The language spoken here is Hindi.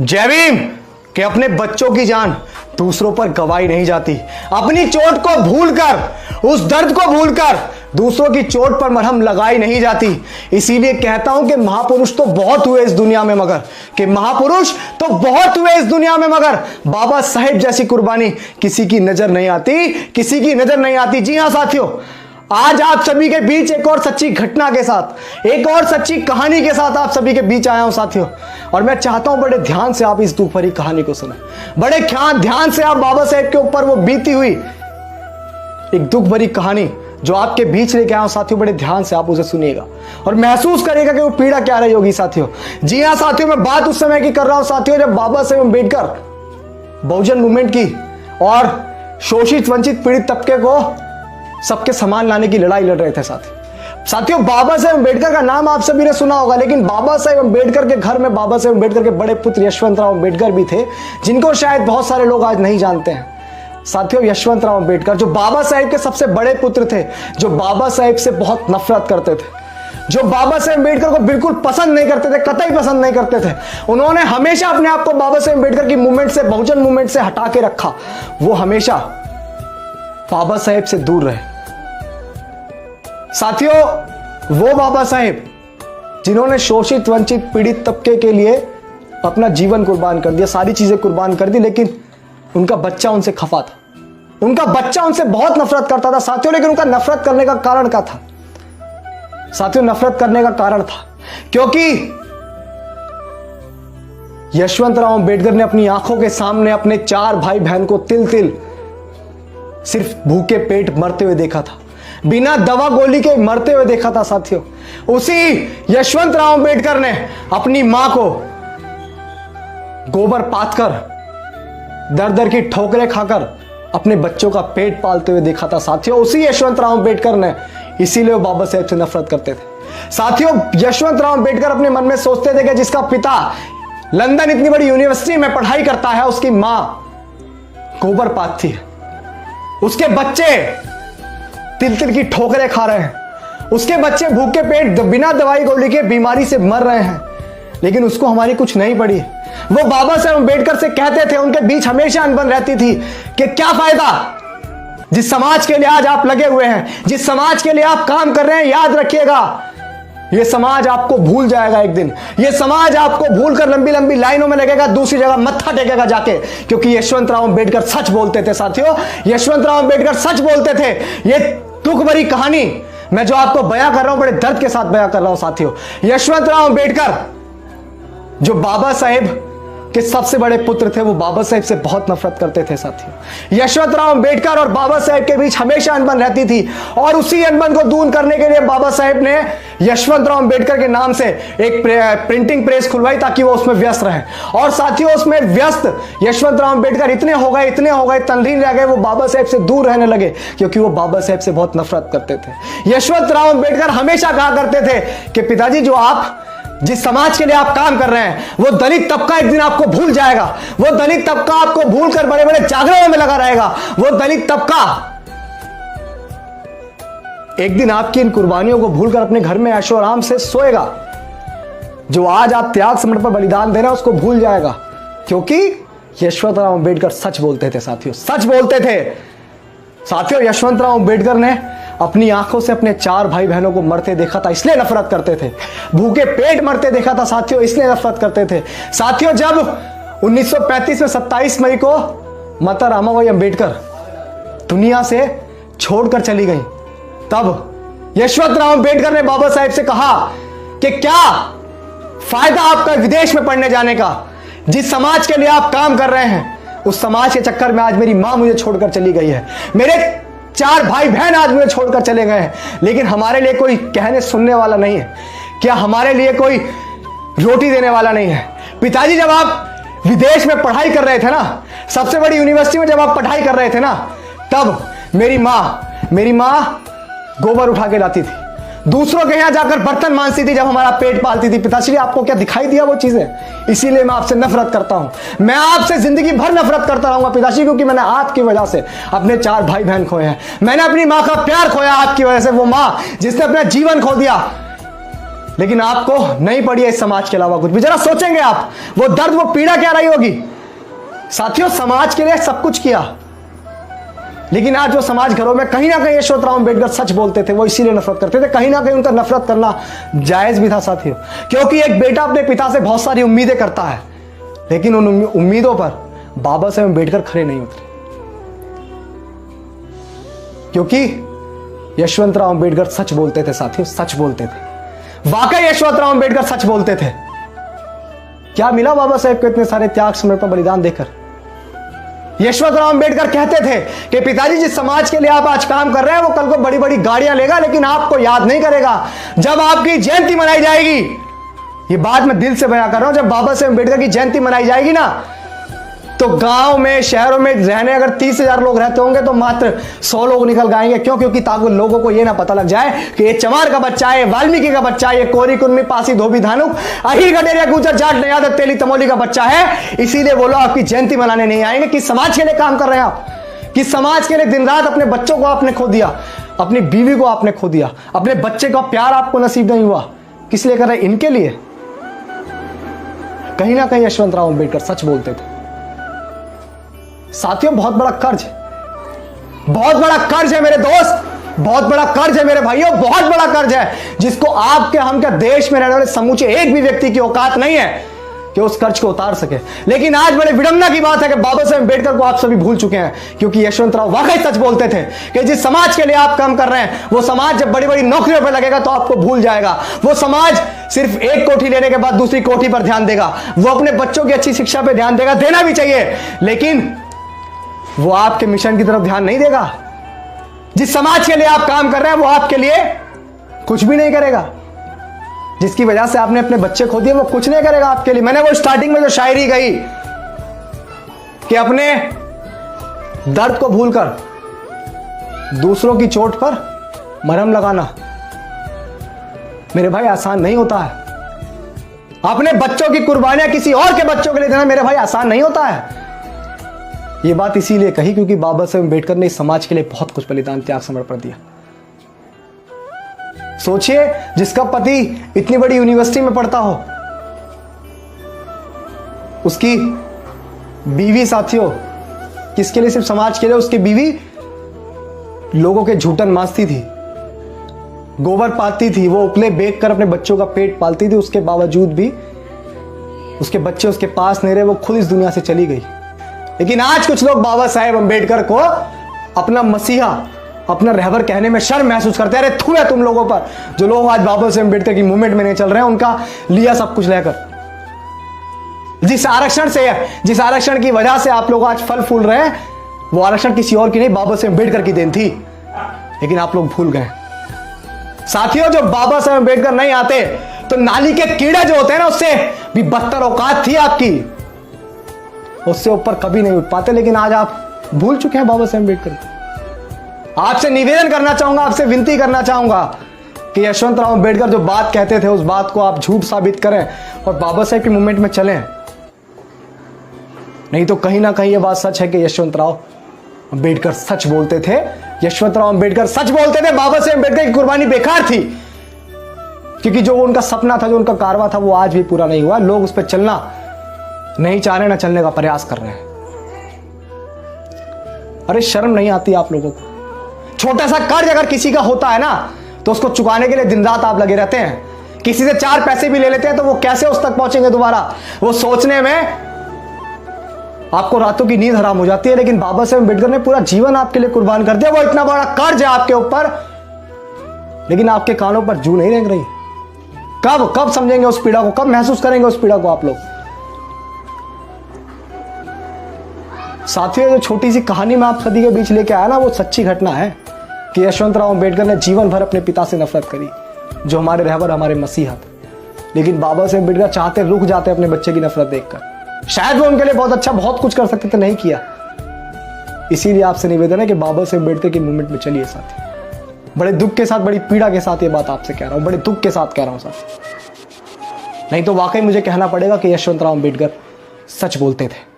जय भीम कि अपने बच्चों की जान दूसरों पर गवाई नहीं जाती। अपनी चोट को भूलकर, उस दर्द को भूलकर दूसरों की चोट पर मरहम लगाई नहीं जाती। इसीलिए कहता हूं कि महापुरुष तो बहुत हुए इस दुनिया में मगर बाबा साहेब जैसी कुर्बानी किसी की नजर नहीं आती। जी हां साथियों, आज आप सभी के बीच एक और सच्ची घटना के साथ, एक और सच्ची कहानी के साथ आप सभी के बीच आया हूं साथियों। और मैं चाहता हूं बड़े ध्यान से आप इस दुख भरी कहानी को सुने, बड़े ध्यान से आप बाबा साहेब के ऊपर वो बीती हुई एक दुख भरी कहानी जो आपके बीच लेके आया हूं साथियों, बड़े ध्यान से आप उसे सुनिएगा और महसूस करिएगा कि वो पीड़ा क्या रही होगी साथियों। जी हां साथियों, मैं बात उस समय की कर रहा हूं साथियों जब बाबा साहेब अम्बेडकर बहुजन मूवमेंट की और शोषित वंचित पीड़ित तबके को सबके समान लाने की लड़ाई लड़ रहे थे साथियों। बाबा साहेब अम्बेडकर का नाम आप सभी ने सुना होगा, लेकिन बाबा साहेब अम्बेडकर के घर में बाबा साहेब अम्बेडकर के बड़े पुत्र यशवंतराव अम्बेडकर भी थे, जिनको शायद बहुत सारे लोग आज नहीं जानते हैं साथियों। यशवंतराव अम्बेडकर जो बाबा साहेब के सबसे बड़े पुत्र थे, जो बाबा साहेब से बहुत नफरत करते थे, जो बाबा साहेब अम्बेडकर को बिल्कुल पसंद नहीं करते थे, कतई पसंद नहीं करते थे। उन्होंने हमेशा अपने आप को बाबा साहेब अम्बेडकर की मूवमेंट से, बहुजन मूवमेंट से हटा के रखा। वो हमेशा बाबा साहेब से दूर रहे साथियों। वो बाबा साहेब जिन्होंने शोषित वंचित पीड़ित तबके के लिए अपना जीवन कुर्बान कर दिया, सारी चीजें कुर्बान कर दी, लेकिन उनका बच्चा उनसे खफा था, उनका बच्चा उनसे बहुत नफरत करता था साथियों। लेकिन उनका नफरत करने का कारण क्या था साथियों? नफरत करने का कारण था क्योंकि यशवंतराव अम्बेडकर ने अपनी आंखों के सामने अपने 4 भाई बहन को तिल तिल सिर्फ भूखे पेट मरते हुए देखा था, बिना दवा गोली के मरते हुए देखा था साथियों। उसी यशवंतराव अम्बेडकर ने अपनी मां को गोबर पाथकर, दर दर की ठोकरें खाकर अपने बच्चों का पेट पालते हुए देखा था साथियों। उसी यशवंतराव अम्बेडकर ने, इसीलिए वो बाबा साहेब से नफरत करते थे साथियों। यशवंतराव अम्बेडकर अपने मन में सोचते थे कि जिसका पिता लंदन इतनी बड़ी यूनिवर्सिटी में पढ़ाई करता है, उसकी मां गोबर पाथती है, उसके बच्चे तिल तिल की ठोकरें खा रहे हैं, उसके बच्चे भूखे पेट बिना दवाई गोली के बीमारी से मर रहे हैं, लेकिन उसको हमारी कुछ नहीं पड़ी। वो बाबा साहेब अम्बेडकर से कहते थे, उनके बीच हमेशा अनबन रहती थी कि क्या फायदा, जिस समाज के लिए आज आप लगे हुए हैं, जिस समाज के लिए आप काम कर रहे हैं, याद रखिएगा ये समाज आपको भूल जाएगा एक दिन। ये समाज आपको भूलकर लंबी लंबी लाइनों में लगेगा, दूसरी जगह मत्था टेकेगा जाके, क्योंकि यशवंतराव अम्बेडकर सच बोलते थे साथियों। यशवंतराव अम्बेडकर सच बोलते थे। ये दुख भरी कहानी मैं जो आपको बयां कर रहा हूं, बड़े दर्द के साथ बयां कर रहा हूं साथियों। यशवंतराव अम्बेडकर जो बाबा साहेब के सबसे बड़े पुत्र थे, वो बाबा साहेब से बहुत नफरत करते थे साथियों। यशवंतराव अम्बेडकर और बाबा साहेब के बीच हमेशा अनबन रहती थी और उसी अनबन को दूर करने के लिए बाबा साहेब ने यशवंतराव अम्बेडकर के नाम से एक प्रिंटिंग प्रेस खुलवाई ताकि वो उसमें व्यस्त रहे। और साथियों उसमें व्यस्त यशवंतराव अम्बेडकर इतने हो गए, तल्लीन रह गए, वो बाबा साहेब से दूर रहने लगे क्योंकि वो बाबा साहेब से बहुत नफरत करते थे। यशवंतराव अम्बेडकर हमेशा कहा करते थे कि पिताजी, जो आप जिस समाज के लिए आप काम कर रहे हैं, वो दलित तबका एक दिन आपको भूल जाएगा। वो दलित तबका आपको भूलकर बड़े बड़े जागरणों में लगा रहेगा। वो दलित तबका एक दिन आपकी इन कुर्बानियों को भूलकर अपने घर में ऐशो आराम से सोएगा। जो आज आप त्याग समर्पण पर बलिदान दे रहे हैं, उसको भूल जाएगा, क्योंकि यशवंतराव अम्बेडकर सच बोलते थे साथियों, सच बोलते थे साथियों। यशवंतराव अम्बेडकर ने अपनी आंखों से अपने 4 भाई बहनों को मरते देखा था, इसलिए नफरत करते थे। भूखे पेट मरते देखा था साथियों, इसलिए नफरत करते थे साथियों। जब 1935 में 27 मई को माता रमाबाई अम्बेडकर दुनिया से छोड़कर चली गई, तब यशवंतराव अम्बेडकर ने बाबा साहेब से कहा कि क्या फायदा आपका विदेश में पढ़ने जाने का, जिस समाज के लिए आप काम कर रहे हैं, उस समाज के चक्कर में आज मेरी मां मुझे छोड़कर चली गई है, मेरे 4 भाई बहन आज मुझे छोड़कर चले गए हैं, लेकिन हमारे लिए कोई कहने सुनने वाला नहीं है। क्या हमारे लिए कोई रोटी देने वाला नहीं है? पिताजी, जब आप विदेश में पढ़ाई कर रहे थे ना, सबसे बड़ी यूनिवर्सिटी में जब आप पढ़ाई कर रहे थे ना, तब मेरी मां गोबर उठा के लाती थी, दूसरों के यहां जाकर बर्तन मांजती थी, जब हमारा पेट पालती थी। पिताश्री, आपको क्या दिखाई दिया वो चीजें? इसीलिए मैं आपसे नफरत करता हूं, मैं आपसे जिंदगी भर नफरत करता रहूंगा पिताश्री, क्योंकि मैंने आपकी वजह से अपने 4 भाई बहन खोए हैं। मैंने अपनी मां का प्यार खोया आपकी वजह से, वो मां जिसने अपना जीवन खो दिया लेकिन आपको नहीं पड़ी है इस समाज के अलावा कुछ भी। जरा सोचेंगे आप, वो दर्द, वो पीड़ा क्या रही होगी। साथियों, समाज के लिए सब कुछ किया, लेकिन आज वो समाज घरों में कहीं ना कहीं यशवंतराव अम्बेडकर सच बोलते थे, वो इसीलिए नफरत करते थे। कहीं ना कहीं उनका नफरत करना जायज भी था साथियों, क्योंकि एक बेटा अपने पिता से बहुत सारी उम्मीदें करता है, लेकिन उन उम्मीदों पर बाबा साहेब अम्बेडकर खड़े नहीं उतरे, क्योंकि यशवंतराव अम्बेडकर सच बोलते थे साथियों, सच बोलते थे। वाकई यशवंतराव अम्बेडकर सच बोलते थे। क्या मिला बाबा साहेब को इतने सारे त्याग, समर्पण, बलिदान देकर? यशवंतराव अम्बेडकर कहते थे कि पिताजी, जिस समाज के लिए आप आज काम कर रहे हैं वो कल को बड़ी बड़ी गाड़ियां लेगा, लेकिन आपको याद नहीं करेगा। जब आपकी जयंती मनाई जाएगी, ये बात मैं दिल से बयां कर रहा हूं, जब बाबा साहेब अम्बेडकर की जयंती मनाई जाएगी ना, तो गांव में, शहरों में रहने अगर 30,000 लोग रहते होंगे तो मात्र 100 लोग निकल गाएंगे। क्यों? क्योंकि ताकि लोगों को यह ना पता लग जाए कि ये चमार का बच्चा है, वाल्मीकि का बच्चा है, ये कोरी कुर्मी पासी धोबी धानुक अहिर गडेरिया गुजर जाट नयाद तेली तमोली का बच्चा है। इसीलिए वो लोग आपकी जयंती मनाने नहीं आएंगे। किस समाज के लिए काम कर रहे हैं आप? किस समाज के लिए दिन रात अपने बच्चों को आपने खो दिया, अपनी बीवी को आपने खो दिया, अपने बच्चे का प्यार आपको नसीब नहीं हुआ, किस लिए कर रहे हैं? इनके लिए। कहीं ना कहीं यशवंतराव अम्बेडकर सच बोलते थे साथियों। बहुत बड़ा कर्ज, बहुत बड़ा कर्ज है मेरे दोस्त, बहुत बड़ा कर्ज है मेरे भाइयों, बहुत बड़ा कर्ज है, जिसको आपके, हम क्या, देश में रहने वाले समूचे एक भी व्यक्ति की औकात नहीं है कि उस कर्ज को उतार सके। लेकिन आज बड़े विडंबना की बात है कि बाबा साहेब अम्बेडकर को आप सभी भूल चुके हैं, क्योंकि यशवंतराव वाकई सच बोलते थे कि जिस समाज के लिए आप काम कर रहे हैं, वो समाज जब बड़ी बड़ी नौकरियों पर लगेगा तो आपको भूल जाएगा। वो समाज सिर्फ एक कोठी लेने के बाद दूसरी कोठी पर ध्यान देगा, वो अपने बच्चों की अच्छी शिक्षा पर ध्यान देगा, देना भी चाहिए, लेकिन वो आपके मिशन की तरफ ध्यान नहीं देगा। जिस समाज के लिए आप काम कर रहे हैं वो आपके लिए कुछ भी नहीं करेगा। जिसकी वजह से आपने अपने बच्चे खो दिए, वो कुछ नहीं करेगा आपके लिए। मैंने वो स्टार्टिंग में जो शायरी गई कि अपने दर्द को भूलकर दूसरों की चोट पर मरहम लगाना, मेरे भाई आसान नहीं होता है। अपने बच्चों की कुर्बानियां किसी और के बच्चों के लिए देना, मेरे भाई आसान नहीं होता है। ये बात इसीलिए कही क्योंकि बाबा साहेब अम्बेडकर ने इस समाज के लिए बहुत कुछ बलिदान, त्याग, समर्पण दिया। सोचिए, जिसका पति इतनी बड़ी यूनिवर्सिटी में पढ़ता हो, उसकी बीवी साथियों, किसके लिए? सिर्फ समाज के लिए। उसकी बीवी लोगों के झूठन मांसती थी, गोबर पाती थी, वो उपले बेच कर अपने बच्चों का पेट पालती थी। उसके बावजूद भी उसके बच्चे उसके पास नहीं रहे, वो खुद इस दुनिया से चली गई। लेकिन आज कुछ लोग बाबा साहेब अम्बेडकर को अपना मसीहा, अपना रहबर कहने में शर्म महसूस करते हैं। अरे थू है तुम लोगों पर, जो लोग आज बाबा साहेब अम्बेडकर की मूवमेंट में नहीं चल रहे हैं, उनका लिया सब कुछ लेकर। जिस आरक्षण की वजह से आप लोग आज फल फूल रहे हैं, वो आरक्षण किसी और की नहीं, बाबा साहेब अम्बेडकर की देन थी, लेकिन आप लोग भूल गए साथियों। जो बाबा साहेब अम्बेडकर नहीं आते तो नाली के कीड़े जो होते हैं ना, उससे भी बदतर औकात थी आपकी, उससे ऊपर कभी नहीं उठ पाते। लेकिन आज आप भूल चुके हैं बाबा साहेब अम्बेडकर। आपसे निवेदन करना चाहूंगा, आपसे विनती करना चाहूंगा कि यशवंतराव अम्बेडकर जो बात कहते थे, उस बात को आप झूठ साबित करें और बाबा साहेब के मूवमेंट में चलें। नहीं तो कहीं ना कहीं ये बात सच है कि यशवंतराव अम्बेडकर सच बोलते थे। यशवंतराव अम्बेडकर सच बोलते थे, बाबा साहेब अम्बेडकर की कुर्बानी बेकार थी, क्योंकि जो उनका सपना था, जो उनका कारवा था, वो आज भी पूरा नहीं हुआ। लोग उस पर चलना नहीं चाह रहे, ना चलने का प्रयास कर रहे हैं। अरे शर्म नहीं आती आप लोगों को? छोटा सा कर्ज अगर किसी का होता है ना, तो उसको चुकाने के लिए दिन रात आप लगे रहते हैं। किसी से 4 पैसे भी ले लेते हैं तो वो कैसे उस तक पहुंचेंगे दोबारा, वो सोचने में आपको रातों की नींद हराम हो जाती है। लेकिन बाबा साहेब अम्बेडकर ने पूरा जीवन आपके लिए कुर्बान कर दिया। वो इतना बड़ा कर्ज है आपके ऊपर, लेकिन आपके कानों पर जू नहीं रेंग रही। कब समझेंगे उस पीड़ा को, कब महसूस करेंगे उस पीड़ा को आप लोग? साथियों, जो छोटी सी कहानी में आप सभी के बीच लेके आया ना, वो सच्ची घटना है कि यशवंतराव अम्बेडकर ने जीवन भर अपने पिता से नफरत करी, जो हमारे रहबर, हमारे मसीहा थे। लेकिन बाबा साहेब अम्बेडकर चाहते रुक जाते अपने बच्चे की नफरत देखकर। शायद वो उनके लिए बहुत अच्छा, बहुत कुछ कर सकते थे, नहीं किया। इसीलिए आपसे निवेदन है कि बाबा साहेब अम्बेडकर की मूवमेंट में चलिए साथी। बड़े दुख के साथ, बड़ी पीड़ा के साथ ये बात आपसे कह रहा हूं, बड़े दुख के साथ कह रहा हूं साथी। नहीं तो वाकई मुझे कहना पड़ेगा कि यशवंतराव अम्बेडकर सच बोलते थे।